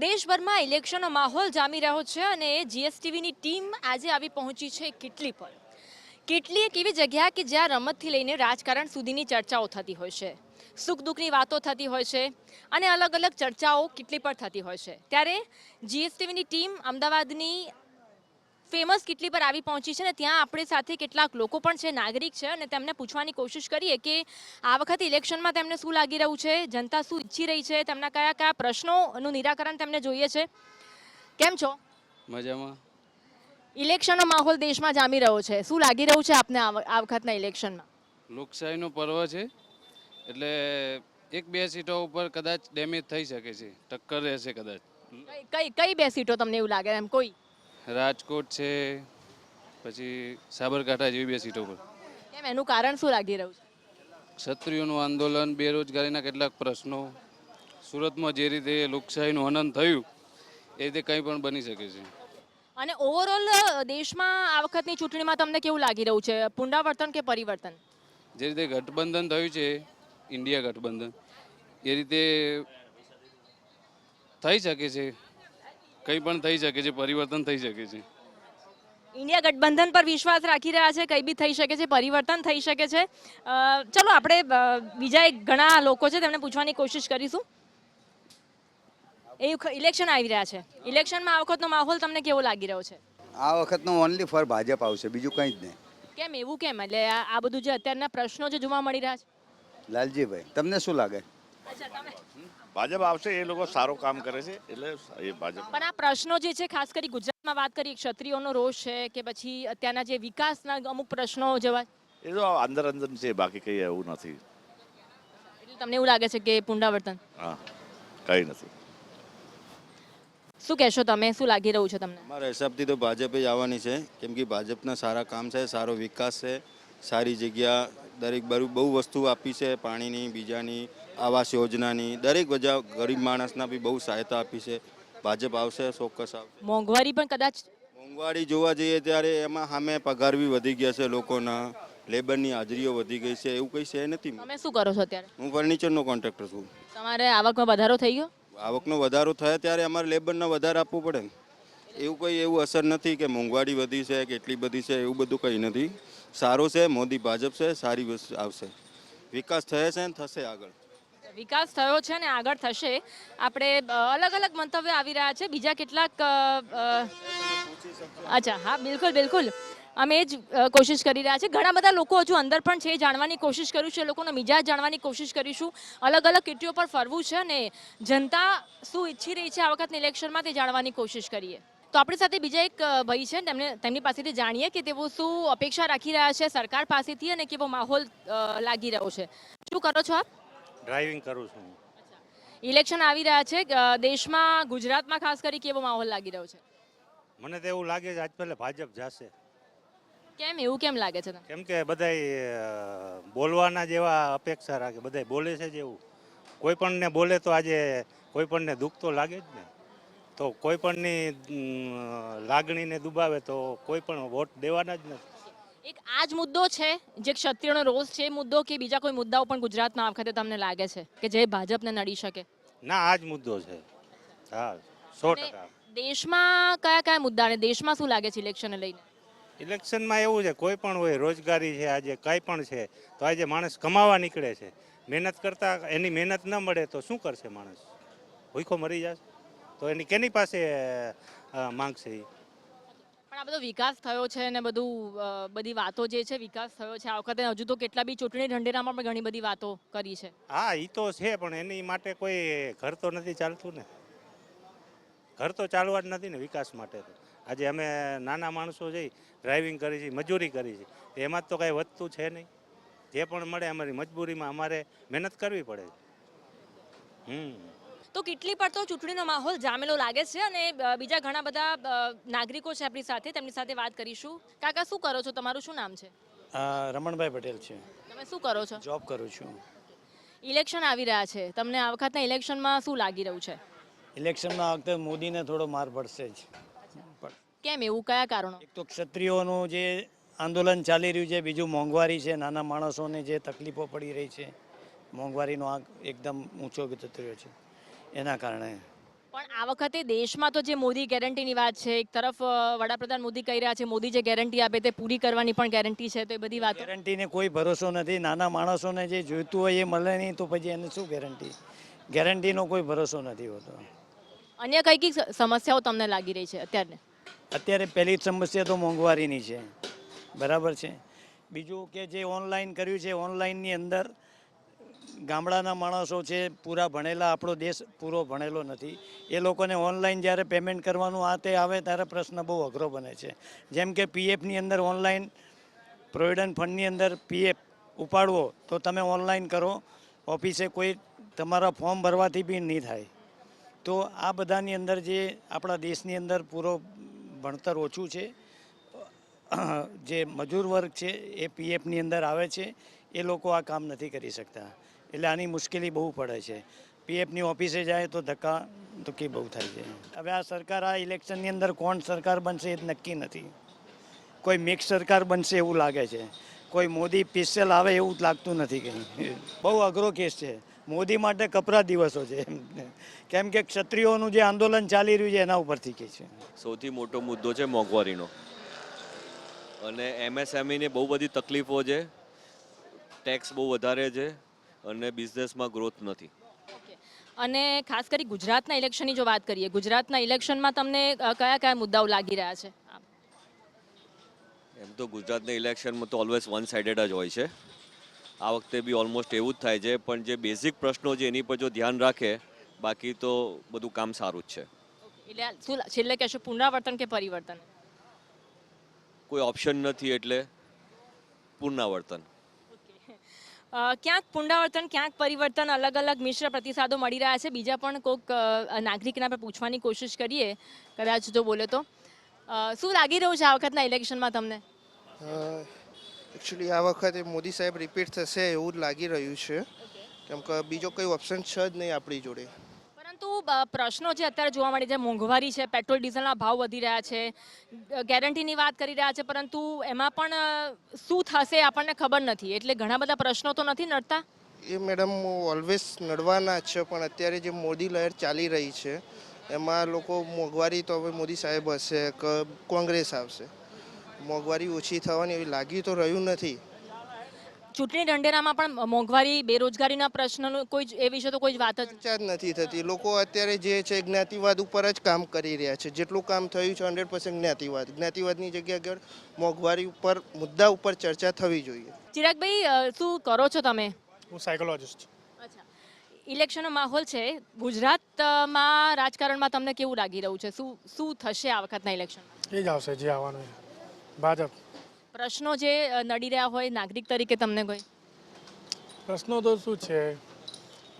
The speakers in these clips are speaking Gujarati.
દેશભરમાં ઇલેક્શનનો માહોલ જામી રહ્યો છે અને જીએસટીવીની ટીમ આજે આવી પહોંચી છે કિટલી પર. કિટલી એક એવી જગ્યા કે જ્યાં રમતથી લઈને રાજકારણ સુધીની ચર્ચાઓ થતી હોય છે, સુખ દુઃખની વાતો થતી હોય છે અને અલગ અલગ ચર્ચાઓ કિટલી પર થતી હોય છે. ત્યારે જીએસટીવીની ટીમ અમદાવાદની ફેમસ કિટલી પર આવી પહોંચી છે ને ત્યાં આપણી સાથે કેટલાક લોકો પણ છે, નાગરિક છે, અને તેમને પૂછવાની કોશિશ કરીએ કે આ વખતે ઇલેક્શનમાં તેમને શું લાગી રહ્યું છે, જનતા શું ઈચ્છી રહી છે, તેમના કયા કયા પ્રશ્નોનું નિરાકરણ તેમને જોઈએ છે. કેમ છો? મજામાં. ઇલેક્શનનો માહોલ દેશમાં જામી રહ્યો છે, શું લાગી રહ્યું છે આપને આ વખતના ઇલેક્શનમાં? લોકશાહીનો પર્વ છે એટલે એક બે સીટો ઉપર કદાચ ડેમેજ થઈ શકે છે, ટક્કર રહેશે કદાચ. કઈ કઈ બે સીટો તમને એવું લાગે? એમ કોઈ રાજકોટ છે, પછી સાબરકાંઠા જેવી બે સીટો પર. કેમ, એનું કારણ શું લાગી રહ્યું છે? ક્ષત્રિયોનું આંદોલન, બેરોજગારીના કેટલાક પ્રશ્નો, સુરતમાં જે રીતે લોકશાહીનું હનન થયું એ રીતે કંઈ પણ બની શકે છે. અને ઓવરઓલ દેશમાં આ વખતની ચૂંટણીમાં તમને કેવું લાગી રહ્યું છે, પુનરાવર્તન કે પરિવર્તન? જે રીતે ગઠબંધન થયું છે, ઇન્ડિયા ગઠબંધન, એ રીતે થઈ શકે છે, કંઈ પણ થઈ શકે છે, પરિવર્તન થઈ શકે છે. ઇન્ડિયા ગઠબંધન પર વિશ્વાસ રાખી રહ્યા છે, કંઈ બી થઈ શકે છે, પરિવર્તન થઈ શકે છે. ચલો આપણે બીજા એક ઘણા લોકો છે તેમને પૂછવાની કોશિશ કરીશું. એ ઇલેક્શન આવી રહ્યા છે, ઇલેક્શનમાં આ વખતનો માહોલ તમને કેવો લાગી રહ્યો છે? આ વખતનું ઓનલી ફોર ભાજપ આવશે, બીજું કંઈ જ નહીં. કેમ એવું કેમ? એટલે આ બધું જે અત્યારના પ્રશ્નો જે જોવા મળી રહ્યા છે. લાલજીભાઈ, તમને શું લાગે? અચ્છા, તમે ભાજપ આવશે, એ લોકો સારું કામ કરે છે એટલે એ ભાજપ. પણ આ પ્રશ્નો જે છે, ખાસ કરી ગુજરાતમાં વાત કરીએ, ક્ષત્રિયોનો રોષ છે કે પછી અત્યારના જે વિકાસના અમુક પ્રશ્નો જેવા, એ તો અંદર અંદર છે, બાકી કંઈ એવું નથી. એટલે તમને એવું લાગે છે કે પુનરાવર્તન? હા, કંઈ નથી. શું કહેશો તમે, શું લાગી રહ્યું છે તમને? મારા હિસાબથી તો ભાજપ જ આવવાની છે, કેમ કે ભાજપના સારા કામ છે, સારો વિકાસ છે, સારી જગ્યા, દરેક બહુ વસ્તુ આપી છે, પાણીની, બીજાની, આવાસ યોજનાની, દરેક વજહ ગરીબ માણસના બી બહુ સહાયતા આપી છે. ભાજપ આવશે, ચોક્કસ આવશે. મોંઘવારી પણ કદાચ? મોંઘવારી જોવા જઈએ ત્યારે એમાં સામે પગાર બી વધી ગયા છે લોકોના, લેબરની હાજરીઓ વધી ગઈ છે, એવું કંઈ છે નથી. તમે શું કરો છો અત્યારે? હું ફર્નિચરનો કોન્ટ્રાક્ટર છું. તમારે આવકમાં વધારો થઈ ગયો? આવકનો વધારો થાય ત્યારે અમારે લેબરને વધારે આપવું પડે ને. એવું કોઈ એવું અસર નથી કે મોંઘવારી વધી છે કે એટલી બધી છે, એવું બધું કંઈ નથી. સારું છે, મોદી ભાજપ છે, સારી વસ્તુ આવશે, વિકાસ થયો છે ને થશે આગળ. વિકાસ થયો છે ને આગળ થશે. આપણે અલગ અલગ મંતવ્ય આવી રહ્યા છે, બીજા કેટલાક અચ્છા, હા, બિલકુલ બિલકુલ, અમે જ કોશિશ કરી રહ્યા છે. ઘણા બધા લોકો હજુ અંદર પણ છે, જાણવાની કોશિશ કરીશું, એ લોકોનો મિજાજ જાણવાની કોશિશ કરીશું. અલગ અલગ કિટીઓ પર ફરવું છે અને જનતા શું ઈચ્છી રહી છે આ વખતની ઇલેક્શનમાં તે જાણવાની કોશિશ કરીએ. તો આપણી સાથે બીજા એક ભાઈ છે, તેમની પાસેથી જાણીએ કે તેઓ શું અપેક્ષા રાખી રહ્યા છે સરકાર પાસેથી અને કેવો માહોલ લાગી રહ્યો છે. શું કરો છો આપ? ડ્રાઇવિંગ કરું છું. ઇલેક્શન આવી રહ્યા છે દેશમાં, ગુજરાતમાં ખાસ કરી કેવો માહોલ લાગી રહ્યો છે? મને તો એવું લાગે છે આજ પહેલા ભાજપ જશે. કેમ એવું કેમ લાગે છે? કેમ કે બધાય બોલવાના જેવા અપેક્ષા રાખે, બધાય બોલે છે જેવું. કોઈ પણને બોલે તો આજે કોઈ પણને દુઃખ તો લાગે જ ને. તો કોઈ પણની લાગણીને દુબાવે તો કોઈ પણ વોટ દેવાના જ નથી. એક આ જ મુદ્દો છે જે ક્ષત્રિયોનો રોષ છે, મુદ્દો કે બીજા કોઈ મુદ્દાઓ પણ ગુજરાતમાં આ વખતે તમને લાગે છે કે જે ભાજપને નડી શકે? ના, આ જ મુદ્દો છે. હા, 100%. દેશમાં કયા કયા મુદ્દા અને દેશમાં શું લાગે છે ઇલેક્શનને લઈને? ઇલેક્શનમાં એવું છે, કોઈ પણ હોય, રોજગારી છે, આજે કાંઈ પણ છે, તો આજે માણસ કમાવા નીકળે છે. મહેનત કરતા એની મહેનત ન મળે તો શું કરશે માણસ? ભૂખો મરી જશે તો એની કેની પાસે માંગશે એ? પણ આ બધો વિકાસ થયો છે ને બધું, બધી વાતો જે છે, વિકાસ થયો છે આ વખતે. હજુ તો કેટલા બી ચૂંટણી ઢંઢેરામાં પણ ઘણી બધી વાતો કરી છે. હા, એ તો છે, પણ એની માટે કોઈ ઘર તો નથી ચાલતું ને. ઘર તો ચાલવા જ નથી ને વિકાસ માટે. તો આજે અમે નાના માણસો જઈ ડ્રાઇવિંગ કરી છે, મજૂરી કરી છે, એમાં તો કાંઈ વધતું છે નહીં. જે પણ મળે અમારી મજબૂરીમાં અમારે મહેનત કરવી પડે. તો કેટલી પર તો ચૂંટણીનો માહોલ જામેલો લાગે છે અને બીજા ઘણા બધા નાગરિકો છે આપણી સાથે, તેમની સાથે વાત કરીશું. કાકા, શું કરો છો? તમારું શું નામ છે? રમણભાઈ પટેલ છે. તમે શું કરો છો? જોબ કરું છું. ઇલેક્શન આવી રહ્યા છે, તમને આ વખતના ઇલેક્શનમાં શું લાગી રહ્યું છે? ઇલેક્શનમાં આ વખતે મોદીને થોડો માર પડશે જ. કેમ એવું, કયા કારણો? એક તો ક્ષત્રિયોનું જે આંદોલન ચાલી રહ્યું છે, બીજું મોંઘવારી છે, નાના માણસોને જે તકલીફો પડી રહી છે, મોંઘવારીનો આંક એકદમ ઊંચો જતો રહ્યો છે, એના કારણે. પણ આ વખતે દેશમાં તો જે મોદી ગેરંટીની વાત છે, એક તરફ વડાપ્રધાન મોદી કહી રહ્યા છે મોદી જે ગેરંટી આપે તે પૂરી કરવાની પણ ગેરંટી છે, તો એ બધી વાતો ગેરંટીને કોઈ ભરોસો નથી. નાના માણસોને જે જોઈતું હોય એ મળે નહીં તો પછી એને શું ગેરંટી? ગેરંટીનો કોઈ ભરોસો નથી હોતો. અન્ય કઈ કઈ સમસ્યાઓ તમને લાગી રહી છે અત્યારે પહેલી જ સમસ્યા તો મોંઘવારીની છે, બરાબર છે. બીજું કે જે ઓનલાઈન કર્યું છે, ઓનલાઈનની અંદર ગામડાના માણસો છે પૂરા ભણેલા, આપણો દેશ પૂરો ભણેલો નથી, એ લોકોને ઓનલાઈન જ્યારે પેમેન્ટ કરવાનું આ તે આવે ત્યારે પ્રશ્ન બહુ અઘરો બને છે. જેમ કે પીએફની અંદર ઓનલાઈન પ્રોવિડન્ટ ફંડની અંદર પીએફ ઉપાડવો તો તમે ઓનલાઈન કરો, ઓફિસે કોઈ તમારા ફોર્મ ભરવાથી બી નહીં થાય. તો આ બધાની અંદર જે આપણા દેશની અંદર પૂરો ભણતર ઓછું છે, જે મજૂર વર્ગ છે એ પીએફની અંદર આવે છે, એ લોકો આ કામ નથી કરી શકતા. એટલે આની મુશ્કેલી બહુ પડે છે. પીએફની ઓફિસે જાય તો ધક્કા ધુક્કી બહુ થાય છે. હવે આ સરકાર, આ ઇલેક્શનની અંદર કોણ સરકાર બનશે એ જ નક્કી નથી. કોઈ મિક્સ સરકાર બનશે એવું લાગે છે, કોઈ મોદી સ્પેશિયલ આવે એવું જ લાગતું નથી. કંઈ બહુ અઘરો કેસ છે. મોદી માટે કપરા દિવસો છે, કેમ કે ક્ષત્રિયોનું જે આંદોલન ચાલી રહ્યું છે એના ઉપરથી કે છે. સૌથી મોટો મુદ્દો છે મોંઘવારીનો, અને એમએસએમઈને બહુ બધી તકલીફો છે, ટેક્સ બહુ વધારે છે અને બિઝનેસમાં ગ્રોથ નથી. અને ખાસ કરી ગુજરાતના ઇલેક્શનની જો વાત કરીએ, ગુજરાતના ઇલેક્શનમાં તમને કયા કયા મુદ્દાઓ લાગી રહ્યા છે? એમ તો ગુજરાતના ઇલેક્શનમાં તો ઓલવેઝ વન સાઇડેડ જ હોય છે. આ વખતે બી ઓલમોસ્ટ એવું જ થાય છે, પણ જે બેઝિક પ્રશ્નો છે એની પર જો ધ્યાન રાખે, બાકી તો બધું કામ સારું જ છે. એટલે શું છેલ્લે કહેશો, પુનરાવર્તન કે પરિવર્તન? કોઈ ઓપ્શન નથી એટલે પુનરાવર્તન. ક્યાંક પુનરાવર્તન, ક્યાંક પરિવર્તન, અલગ અલગ મિશ્ર પ્રતિસાદો મળી રહ્યા છે. બીજા પણ કોઈક નાગરિકના પર પૂછવાની કોશિશ કરીએ, કદાચ જો બોલે તો. શું લાગી રહ્યું છે આ વખતના ઇલેક્શનમાં તમને? એકચ્યુઅલી આ વખતે મોદી સાહેબ રિપીટ થશે એવું જ લાગી રહ્યું છે, કેમ કે બીજો કોઈ ઓપ્શન છે જ નહીં આપણી જોડે. પરંતુ પ્રશ્નો જે અત્યારે જોવા મળે છે, મોંઘવારી છે, પેટ્રોલ ડીઝલના ભાવ વધી રહ્યા છે, ગેરંટીની વાત કરી રહ્યા છે, પરંતુ એમાં પણ શું થશે આપણને ખબર નથી. એટલે ઘણા બધા પ્રશ્નો તો નથી નડતા? એ મેડમ ઓલવેઝ નડવાના જ છે, પણ અત્યારે જે મોદી લહેર ચાલી રહી છે એમાં લોકો મોંઘવારી તો હવે મોદી સાહેબ હશે કે કોંગ્રેસ આવશે, મોંઘવારી ઓછી થવાની એવી લાગી તો રહ્યું નથી. ચૂંટણી ઢંઢેરામાં પણ મોંઘવારી, બેરોજગારીના પ્રશ્નનો કોઈ એ વિશે તો કોઈ જ વાત જ ચર્ચા જ નથી થતી. લોકો અત્યારે જે છે જ્ઞાતિવાદ ઉપર જ કામ કરી રહ્યા છે. જેટલું કામ થયું છે 100% જ્ઞાતિવાદ. જ્ઞાતિવાદની જગ્યાએ આગળ મોંઘવારી ઉપર, મુદ્દા ઉપર ચર્ચા થવી જોઈએ. ચિરાગભાઈ, શું કરો છો તમે? હું સાયકોલોજિસ્ટ છું. અચ્છા, ઇલેક્શનનો માહોલ છે ગુજરાતમાં, રાજકારણમાં તમને કેવું લાગી રહ્યું છે? શું થશે આ વખતના ઇલેક્શનમાં? એ જ આવશે જે આવવાનું, ભાજપ. પ્રશ્નો જે નડી રહ્યા હોય નાગરિક તરીકે તમને કોઈ? પ્રશ્નો તો શું છે,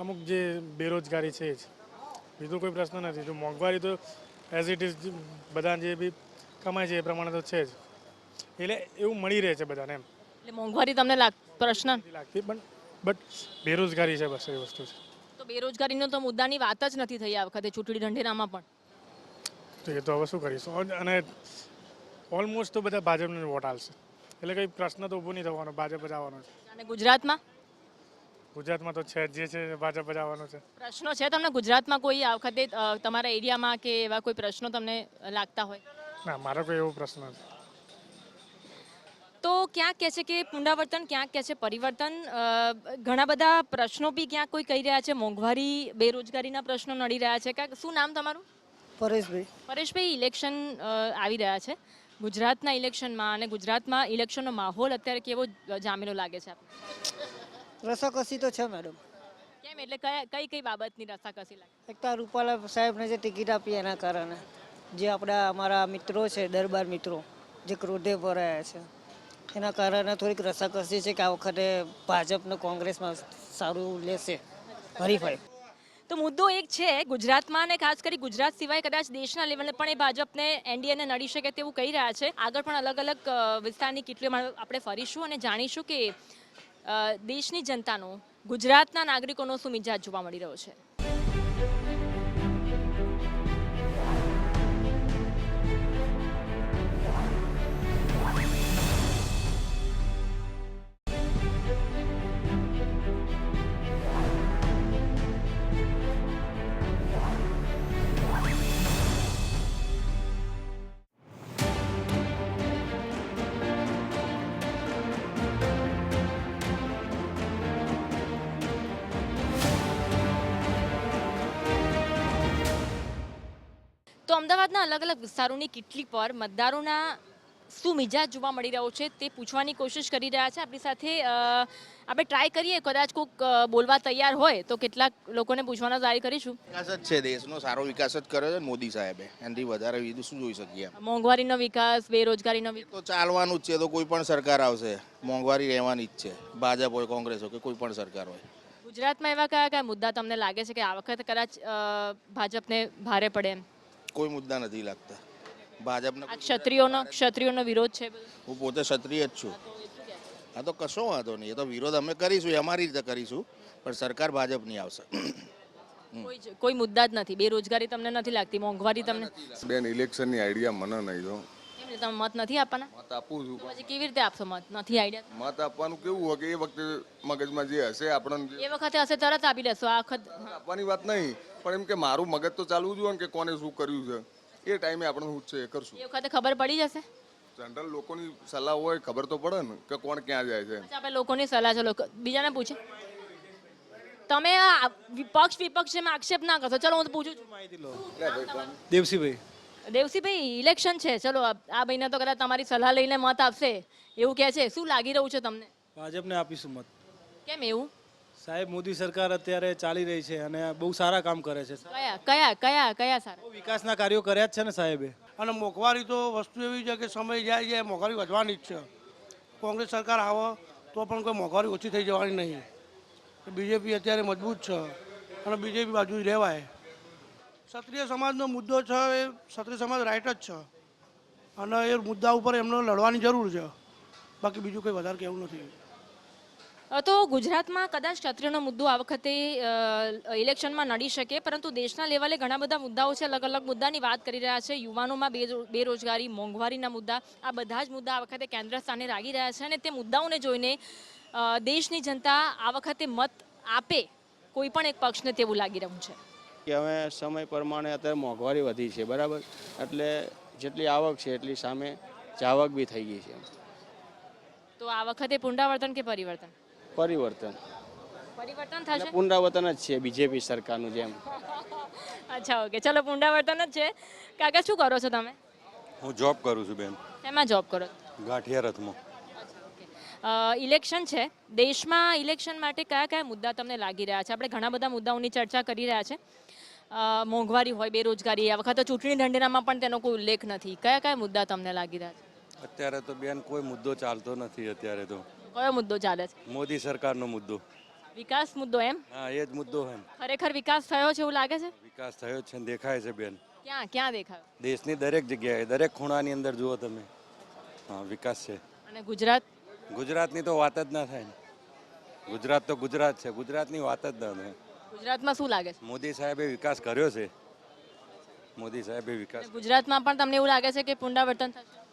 અમુક જે બેરોજગારી છે જ, બીજો કોઈ પ્રશ્ન નથી. જો મોંઘવારી તો એઝ ઇટ ઇઝ બધા જે બી કમાય છે એ પ્રમાણે તો છે જ, એટલે એવું મળી રહે છે બધાને. એમ એટલે મોંઘવારી તમને પ્રશ્ન લાગતી, પણ બટ બેરોજગારી છે, બસ એ વસ્તુ છે. તો બેરોજગારીનો તો મુદ્દાની વાત જ નથી થઈ આ વખતે ચૂંટણી ઢંઢેરામાં પણ. તો એ તો હવે શું કરીશું, અને ઓલમોસ્ટ તો બધા ભાજપને વોટ આવશે, એટલે કંઈ પ્રશ્ન તો ઊભો નહીં થવાનો, ભાજપ જ આવવાનો છે. અને ગુજરાતમાં? ગુજરાતમાં તો છે જે છે ભાજપ જ આવવાનો છે. પ્રશ્નો છે તમને ગુજરાતમાં કોઈ આ વખતે તમારા એરિયામાં કે એવા કોઈ પ્રશ્નો તમને લાગતા હોય? ના, મારો કોઈ એવો પ્રશ્ન નથી. તો ક્યાંક કહે છે કે પુનરાવર્તન, ક્યાંક કહે છે પરિવર્તન. ઘણા બધા પ્રશ્નો બી ક્યાંક કોઈ કહી રહ્યા છે, મોંઘવારી, બેરોજગારીના પ્રશ્નો નડી રહ્યા છે. શું નામ તમારું? પરેશભાઈ. પરેશભાઈ, ઇલેક્શન આવી રહ્યા છે ગુજરાતના ઇલેક્શનમાં, અને ગુજરાતમાં ઇલેક્શનનો માહોલ અત્યારે કેવો જામેલો લાગે છે? રસાકસી તો છે મેડમ. કેમ, એટલે કઈ કઈ બાબતની રસાકસી લાગે? એક તો રૂપાલા સાહેબને જે ટિકિટ આપી એના કારણે, જે આપણા અમારા મિત્રો છે, દરબાર મિત્રો જે ક્રોધે ભરાયા છે, એના કારણે થોડીક રસાકસી છે કે આ વખતે ભાજપને કોંગ્રેસમાં સારું લેશે હરીફાઈ. તો મુદ્દો એક છે ગુજરાતમાં, અને ખાસ કરી ગુજરાત સિવાય કદાચ દેશના લેવલે પણ એ ભાજપને, એનડીએને નડી શકે તેવું કહી રહ્યા છે. આગળ પણ અલગ અલગ વિસ્તારની કેટલીમાં આપણે ફરીશું અને જાણીશું કે દેશની જનતાનો, ગુજરાતના નાગરિકોનો શું મિજાજ જોવા મળી રહ્યો છે. અમદાવાદના અલગ અલગ વિસ્તારોની કેટલી પર મતદારોના શું મિજાજ જોવા મળી રહ્યો છે તે પૂછવાની કોશિશ કરી રહ્યા છે આપણી સાથે આપણે ટ્રાય કરીએ કદાચ કોઈક બોલવા તૈયાર હોય તો કેટલાક લોકોને પૂછવાનો ટ્રાય કરીશું. વિકાસ જ છે, દેશનો સારો વિકાસ જ કર્યો છે મોદી સાહેબે, એનાથી વધારે બીજું શું જોઈ શકીએ. મોંઘવારીનો વિકાસ, બેરોજગારીનો વિકાસ તો ચાલવાનું જ છે, તો કોઈ પણ સરકાર આવશે મોંઘવારી રહેવાની જ છે, ભાજપ હોય, કોંગ્રેસ હોય કે કોઈ પણ સરકાર હોય. ગુજરાતમાં એવા કયા કયા મુદ્દા તમને લાગે છે કે આ વખતે કદાચ ભાજપને ભારે પડે એમ? કોઈ મુદ્દા નથી લાગતા ભાજપને. આ ક્ષત્રિયોનો વિરોધ છે બધો. હું પોતે ક્ષત્રિય જ છું. હા તો કશો વાંધો નહીં, એ તો વિરોધ અમે કરીશું, એ અમારી રીતે કરીશું, પણ સરકાર ભાજપની આવશે. કોઈ મુદ્દા જ નથી. બેરોજગારી તમને નથી લાગતી? મોંઘવારી તમને? બેન ઇલેક્શનની આઈડિયા મને નહીં જો. કેમ એટલે તમે મત નથી આપવાના? મત આપું છું. પછી કેવી રીતે આપશો મત? નથી આઈડિયા? મત આપવાનું કેવું હોય કે એ વખતે મગજમાં જે હશે આપણને એ વખતે હશે તરત આપી દેશો? આ વખત આપવાની વાત નહીં, પણ એમ કે મારું મગજ તો ચાલવું જોઈએ ને કે કોને શું કર્યું છે, એ ટાઈમે આપણે શું છે એ કરશું. એ વખતે ખબર પડી જશે. જનરલ લોકોની સલાહ હોય, ખબર તો પડે ને કે કોણ ક્યાં જાય છે. આપણે લોકોની સલાહ છે, લોકો બીજાને પૂછે. તમે પક્ષ વિપક્ષમાં આક્ષેપ ના કરશો. ચલો હું પૂછું છું. દેવસીભાઈ, ઇલેક્શન છે, ચલો આ ભાઈને તો કદાચ તમારી સલાહ લઈને મત આપશે એવું કહે છે, શું લાગી રહ્યું છે તમને? ભાજપને આપીશું મત. કેમ એવું? સાહેબ મોદી સરકાર અત્યારે ચાલી રહી છે અને બહુ સારા કામ કરે છે. કયા સારા વિકાસના કાર્યો કર્યા જ છે ને સાહેબે. અને મોંઘવારી તો વસ્તુ એવી છે કે સમય જાય છે મોંઘવારી વધવાની જ છે. કોંગ્રેસ સરકાર આવે તો પણ કોઈ મોંઘવારી ઓછી થઈ જવાની નહીં. બીજેપી અત્યારે મજબૂત છે અને બીજેપી બાજુ રહેવાય. ક્ષત્રિય સમાજનો મુદ્દો છે, એ ક્ષત્રિય સમાજ રાઈટ જ છે અને એ મુદ્દા ઉપર એમને લડવાની જરૂર છે. બાકી બીજું કંઈ વધારે કહેવું નથી. તો ગુજરાતમાં કદાચ ક્ષત્રિયનો મુદ્દો આ વખતે ઇલેક્શનમાં નડી શકે, પરંતુ દેશના લેવલે ઘણા બધા મુદ્દાઓ છે. અલગ અલગ મુદ્દાની વાત કરી રહ્યા છે. યુવાનોમાં બેરોજગારી, મોંઘવારીના મુદ્દા, આ બધા જ મુદ્દા આ વખતે કેન્દ્ર સ્થાને લાગી રહ્યા છે અને તે મુદ્દાઓને જોઈને દેશની જનતા આ વખતે મત આપે કોઈ પણ એક પક્ષને તેવું લાગી રહ્યું છે. કે હવે સમય પ્રમાણે અત્યારે મોંઘવારી વધી છે, બરાબર, એટલે જેટલી આવક છે એટલી સામે જાવક બી થઈ ગઈ છે. તો આ વખતે પુનરાવર્તન કે પરિવર્તન? પરિવર્તન થશે. પુનરાવર્તન જ છે બીજેપી સરકારનું જેમ. અચ્છા, ઓકે, ચલો પુનરાવર્તન જ છે. કાકા શું કરો છો તમે? હું જોબ કરું છું બેન. શેમાં જોબ કરો? ગાંઠિયા રથમાં. ઇલેક્શન છે દેશમાં. ઇલેક્શન માટે કયા કયા મુદ્દા તમને લાગી રહ્યા છે? આપણે ઘણા બધા મુદ્દાઓની ચર્ચા કરી રહ્યા છે. મોંઘવારી હોય, બેરોજગારી, આ વખતે ચૂંટણી ઢંઢેરામાં પણ તેનો કોઈ ઉલ્લેખ નથી. કયા કયા મુદ્દા તમને લાગી રહ્યા છે? અત્યારે તો બેન કોઈ મુદ્દો ચાલતો નથી. અત્યારે તો કયો મુદ્દો ચાલે છે? મોદી સરકારનો મુદ્દો. વિકાસ મુદ્દો? એમ? હા, એ જ મુદ્દો છે. ખરેખર વિકાસ થયો છે એવું લાગે છે? વિકાસ થયો છે, દેખાય છે બેન. ક્યાં દેખાય? દેશની દરેક જગ્યાએ, દરેક ખૂણાની અંદર જુઓ તમે. હા, વિકાસ છે. અને ગુજરાતની તો વાત જ ના થાય ને. ગુજરાત તો ગુજરાત છે, ગુજરાતની વાત જ ના થાય. ગુજરાતમાં શું લાગે છે? મોદી સાહેબે વિકાસ કર્યો છે. મોદી સાહેબે વિકાસ. ગુજરાતમાં પણ તમને એવું લાગે છે કે પુનરાવર્તન થશે?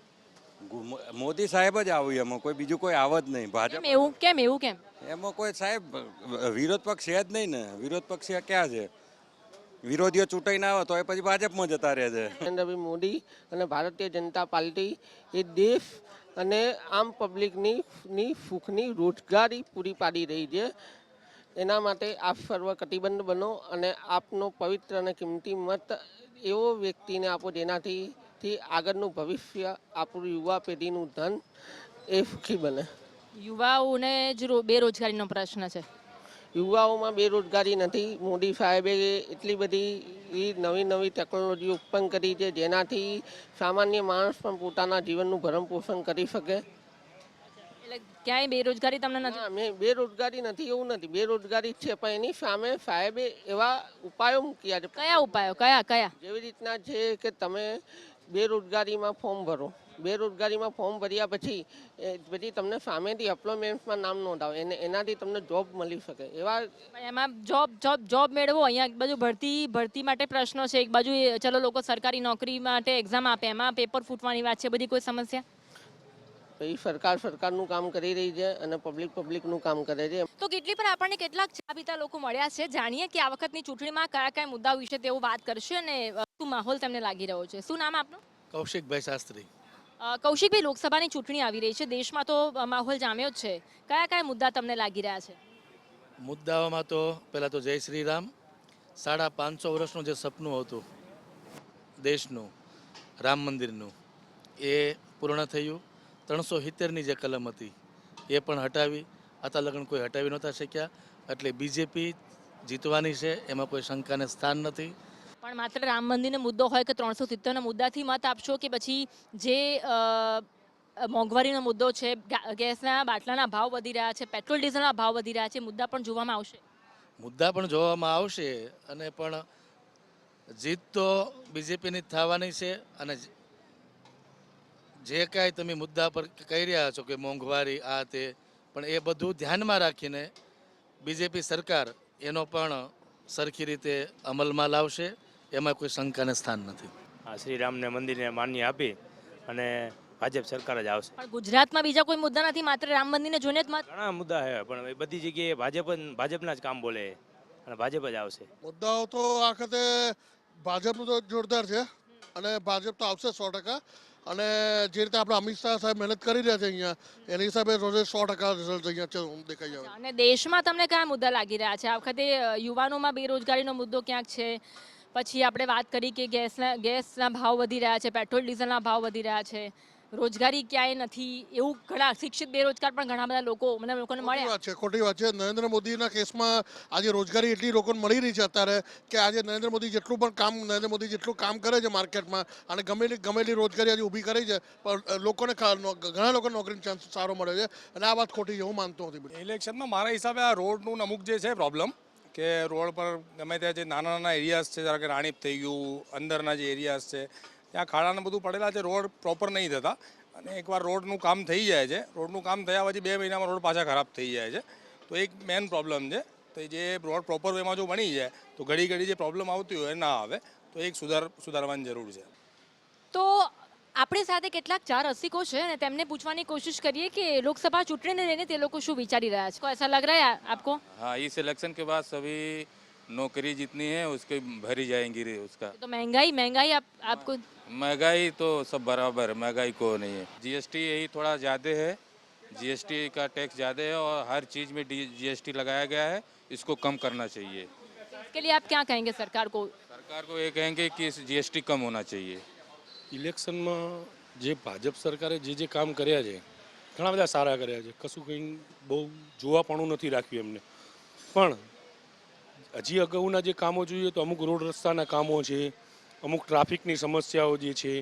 મોદી સાહેબ જ આવ્યું, એમાં કોઈ બીજું કોઈ આવ જ નહીં. ભાજપ કેમ એવું? એમાં કોઈ સાહેબ વિરોધ પક્ષ છે જ નહીં ને. વિરોધ પક્ષ ક્યાં છે? વિરોધીઓ ચૂંટાઈ ના આવે તો એ પછી ભાજપમાં જતા રહે છે. નરેન્દ્રભાઈ મોદી અને ભારતીય જનતા પાર્ટી એ દેશ અને આમ પબ્લિકની સુખની રોજગારી પૂરી પાડી રહી છે. એના માટે આપ સર્વ કટિબદ્ધ બનો અને આપનો પવિત્ર અને કિંમતી મત એવો વ્યક્તિને આપો જેનાથી આગળનું ભવિષ્ય, આપણું યુવા પેઢીનું ધન એ સુખી બને. યુવાઓને જ બેરોજગારીનો પ્રશ્ન છે. યુવાઓમાં બેરોજગારી નથી. મોદી સાહેબે એટલી બધી નવી ટેકનોલોજી ઉત્પન્ન કરી છે જેનાથી સામાન્ય માણસ પણ પોતાના જીવનનું ભરણ પોષણ કરી શકે. એટલે ક્યાંય બેરોજગારી તમને નથી? બેરોજગારી નથી એવું નથી, બેરોજગારી છે, પણ એની સામે સાહેબે એવા ઉપાયો મૂક્યા છે. કયા ઉપાયો? કયા? જેવી રીતના છે કે તમે બેરોજગારીમાં ફોર્મ ભરો. બેરોજગારીમાં ફોર્મ ભર્યા પછી તમને સામેથી એમ્પ્લોયમેન્ટમાં નામ નોંધાવો, એનાથી તમને જોબ મળી શકે. એમાં જોબ મેળવો. અહીંયા એક બાજુ ભરતી માટે પ્રશ્નો છે, એક બાજુ ચલો લોકો સરકારી નોકરી માટે એક્ઝામ આપે, એમાં પેપર ફૂટવાની વાત છે. બધી કોઈ સમસ્યા? સરકારનું કામ કરી રહી છે અને પબ્લિકનું કામ કરે છે. તો કેટલી પર આપણને કેટલાક ચા પીતા લોકો મળ્યા છે. જાણીએ કે આ વખતની ચૂંટણીમાં કયા કયા મુદ્દાઓ વિશે તેઓ વાત કરશે અને શું માહોલ તેમને લાગી રહ્યો છે. શું નામ આપનું? કૌશિકભાઈ શાસ્ત્રી. કૌશિકભાઈ, લોકસભાની ચૂંટણી આવી રહી છે, દેશમાં તો માહોલ જામ્યો જ છે. કયા કયા મુદ્દા તમને લાગી રહ્યા છે? મુદ્દાઓમાં તો પહેલાં તો જય શ્રી રામ. 550 વર્ષનું જે સપનું હતું દેશનું રામ મંદિરનું એ પૂર્ણ થયું. 370ની જે કલમ હતી એ પણ હટાવી. આતા લગ્ન કોઈ હટાવી નહોતા શક્યા. એટલે બીજેપી જીતવાની છે, એમાં કોઈ શંકાને સ્થાન નથી. પણ માત્ર રામ મંદિરનો મુદ્દો હોય કે 370ના મુદ્દાથી મત આપશો કે પછી જે મોંઘવારીનો મુદ્દો છે, ગેસના બાટલાના ભાવ વધી રહ્યા છે, પેટ્રોલ ડીઝલના ભાવ વધી રહ્યા છે, મુદ્દા પણ જોવામાં આવશે? મુદ્દા પણ જોવામાં આવશે અને પણ જીત તો બીજેપીની જ થવાની છે. અને જે કાંઈ તમે મુદ્દા પર કહી રહ્યા છો કે મોંઘવારી આ તે, પણ એ બધું ધ્યાનમાં રાખીને બીજેપી સરકાર એનો પણ સરખી રીતે અમલમાં લાવશે, એમાં કોઈ શંકાને સ્થાન નથી. આ શ્રી રામને મંદિરને માન્ય આપી અને ભાજપ સરકાર જ આવશે. પણ ગુજરાતમાં બીજા કોઈ મુદ્દા નથી, માત્ર રામ મંદિરને જોઈને જ મત? ઘણા મુદ્દા છે પણ એ બધી જગ્યાએ ભાજપના જ કામ બોલે અને ભાજપ જ આવશે. મુદ્દાઓ તો આ વખતે ભાજપનું તો જોરદાર છે અને ભાજપ તો આવશે 100%. અને જે રીતે આપણે અમિત શાહ સાહેબ મહેનત કરી રહ્યા છે અહીંયા, એની હિસાબે રોજે 100% રિઝલ્ટ અહીંયા દેખાઈ આવે. અને દેશમાં તમને કયા મુદ્દા લાગી રહ્યા છે આ વખતે? યુવાનોમાં બેરોજગારીનો મુદ્દો ક્યાંક છે, પછી આપણે વાત કરી કે ગેસના ભાવ વધી રહ્યા છે, પેટ્રોલ ડીઝલના ભાવ વધી રહ્યા છે, રોજગારી ક્યાંય નથી, એવું ઘણા શિક્ષિત બેરોજગાર પણ ઘણા બધા લોકોને મળ્યા છે. ખોટી વાત છે. નરેન્દ્ર મોદીના કેસમાં આજે રોજગારી એટલી લોકોને મળી રહી છે અત્યારે કે આજે નરેન્દ્ર મોદી જેટલું કામ કરે છે માર્કેટમાં અને ગમેલી રોજગારી આજે ઊભી કરી છે, પણ ઘણા લોકોને નોકરીનો ચાન્સ સારો મળે છે અને આ વાત ખોટી છે, હું માનતો નથી. ઇલેક્શનમાં મારા હિસાબે આ રોડનું અમુક જે છે પ્રોબ્લેમ, કે રોડ પર ગમે ત્યાં જે નાના એરિયાઝ છે, ધારો કે રાણીપ થઈ ગયું, અંદરના જે એરિયાઝ છે ત્યાં ખાડાને બધું પડેલા છે, રોડ પ્રોપર નહીં થતા. અને એકવાર રોડનું કામ થઈ જાય છે, રોડનું કામ થયા પછી 2 મહિનામાં રોડ પાછા ખરાબ થઈ જાય છે, તો એક મેઇન પ્રોબ્લેમ છે. તો જે રોડ પ્રોપર વેમાં જો બની જાય તો ઘડી જે પ્રોબ્લેમ આવતી હોય ના આવે, તો એક સુધારવાની જરૂર છે. તો આપણી સાથે કેટલાક 4 રસિકો છે અને તેમને પૂછવાની કોશિશ કરીએ કે લોકસભા ચૂંટણીને લઈને તે લોકો શું વિચારી રહ્યા છે. ऐसा लग रहा है आपको? हाँ, इस इलेक्शन के बाद सभी नौकरी जितनी है उसके भरी जाएंगी उसका. तो महंगाई आपको? महंगाई तो सब बराबर है, महंगाई को नहीं है. जीएसटी यही थोड़ा ज़्यादा है, जीएसटी का टैक्स ज़्यादा है और हर चीज़ में जीएसटी लगाया गया है, इसको कम करना चाहिए. इसके लिए आप क्या कहेंगे सरकार को? सरकार को ये कहेंगे कि जीएसटी कम होना चाहिए. ઇલેક્શનમાં જે ભાજપ સરકારે જે કામ કર્યા છે ઘણા બધા સારા કર્યા છે, કશું કંઈ બહુ જોવાપણું નથી રાખ્યું એમને. પણ હજી અગાઉના જે કામો જોઈએ તો અમુક રોડ રસ્તાના કામો છે, અમુક ટ્રાફિકની સમસ્યાઓ જે છે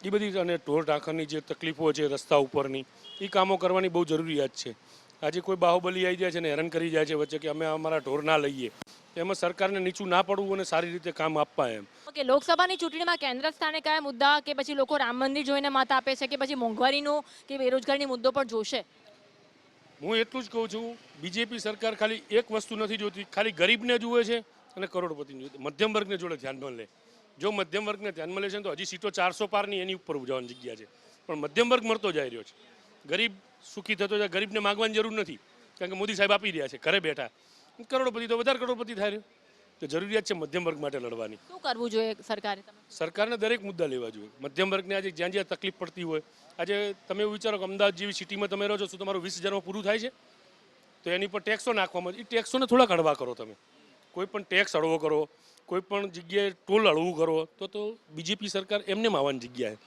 એ બધી, અને ઢોર ઢાંખરની જે તકલીફો છે રસ્તા ઉપરની, એ કામો કરવાની બહુ જરૂરિયાત છે. આજે કોઈ બાહુબલી આવી જાય છે ને હેરાન કરી જાય છે વચ્ચે કે અમે અમારા ઢોર ના લઈએ, એમાં સરકારને નીચું ના પડવું અને સારી રીતે કામ આપવા એમ. ઓકે, લોકસભાની ચૂંટણીમાં કેન્દ્ર સ્થાને કયા મુદ્દા, કે પછી લોકો રામ મંદિર જોઈને મત આપે છે કે પછી મોંઘવારીનો કે બેરોજગારીનો મુદ્દો પણ જોશે? હું એટલું જ કહું છું, બીજેપી સરકાર ખાલી એક વસ્તુ નથી જોતી, ખાલી ગરીબને જુએ છે અને કરોડપતિને જોતી, મધ્યમ વર્ગને જોડે ધ્યાનમાં લે. જો મધ્યમ વર્ગને ધ્યાનમાં લે છે તો હજી સીટો 400 પારની એની ઉપર જવાની જગ્યા છે, પણ મધ્યમ વર્ગ મળતો જઈ રહ્યો છે. ગરીબ સુખી થતો જાય, ગરીબને માગવાની જરૂર નથી, કારણ કે મોદી સાહેબ આપી રહ્યા છે ઘરે બેઠા. કરોડપતિ તો વધારે કરોડપતિ થાય રહ્યો, તો જરૂરિયાત છે મધ્યમ વર્ગ માટે લડવાની. શું કરવું જોઈએ સરકારે? સરકારને દરેક મુદ્દા લેવા જોઈએ. મધ્યમ વર્ગને આજે જ્યાં તકલીફ પડતી હોય, આજે તમે એવું વિચારો કે અમદાવાદ જેવી સિટીમાં તમે રહો છો, શું તમારું 20,000માં પૂરું થાય છે? તો એની પર ટેક્સો નાખવામાં, એ ટેક્સોને થોડા હળવા કરો. તમે કોઈ પણ ટેક્સ હળવો કરો, કોઈ પણ જગ્યાએ ટોલ હળવું કરો, તો બીજેપી સરકાર એમને આવવાની જગ્યાએ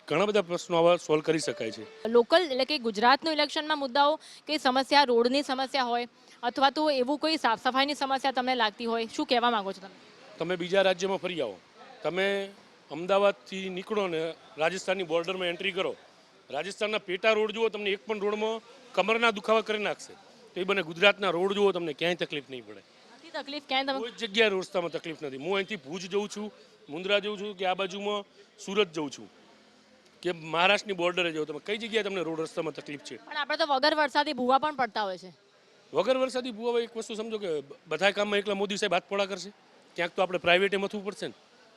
ઘણા બધા પ્રશ્નો આવા સોલ્વ કરી શકાય છે. લોકલ એટલે કે ગુજરાતનું ઇલેક્શનમાં મુદ્દાઓ, કઈ સમસ્યા, રોડની સમસ્યા હોય અથવા તો એવું કોઈ સાફ સફાઈની સમસ્યા તમને લાગતી હોય, શું કહેવા માંગો છો તમે? તમે બીજા રાજ્યમાં ફરી આવો, તમે અમદાવાદથી નીકળો ને રાજસ્થાનની બોર્ડરમાં એન્ટ્રી કરો, રાજસ્થાનના પેટા રોડ જુઓ, તમને એક પણ રોડમાં કમરના દુખાવા કરી નાખશે. તો એ બને ગુજરાતના રોડ જુઓ, તમને ક્યાંય તકલીફ નહીં પડે. તકલીફ ક્યાંય કોઈ જગ્યાએ રસ્તામાં તકલીફ નથી. હું અહીંથી ભુજ જઉં છું, મુન્દ્રા જઉં છું, કે આ બાજુમાં સુરત જઉં છું, કે મહારાષ્ટ્રની બોર્ડરે જાઓ, તમે કઈ જગ્યાએ તમને રોડ રસ્તામાં તકલીફ છે? પણ આપણે તો વગર વરસાદી ભૂવા પણ પડતા હોય છે. વગર વરસાદી ભૂવા, એક વસ્તુ સમજો કે બધા કામમાં એકલા મોદી સાહેબ હાથ પોળા કરશે? ક્યાંક તો આપણે પ્રાઇવેટે મથવું પડશે ને.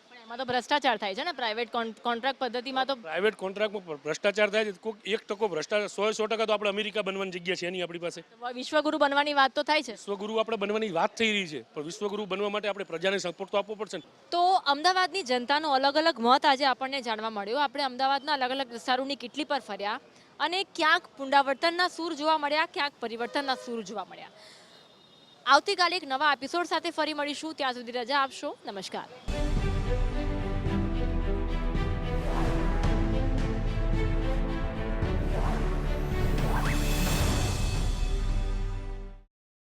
પણ એમાં તો ભ્રષ્ટાચાર થાય છે ને, પ્રાઇવેટ કોન્ટ્રાક્ટ પદ્ધતિમાં. તો પ્રાઇવેટ કોન્ટ્રાક્ટમાં ભ્રષ્ટાચાર થાય છે. કોઈ 1% ભ્રષ્ટાચાર, 100% તો આપણે અમેરિકા બનવાની જગ્યા છે એની આપણી પાસે. વિશ્વગુરુ બનવાની વાત તો થાય છે. વિશ્વગુરુ આપણે બનવાની વાત થઈ રહી છે, પણ વિશ્વગુરુ બનવા માટે આપણે પ્રજાને સપોર્ટ તો આપવો પડશે. તો અમદાવાદની જનતાનો અલગ અલગ મત આજે આપણને જાણવા મળ્યો. આપણે અમદાવાદના અલગ અલગ વિસ્તારોની કેટલી પર ફર્યા અને ક્યાંક પુનરાવર્તનના સૂર જોવા મળ્યા, ક્યાંક પરિવર્તનના સૂર જોવા મળ્યા. આવતીકાલે એક નવા એપિસોડ સાથે ફરી મળીશું. ત્યાં સુધી રજા આપશો. નમસ્કાર.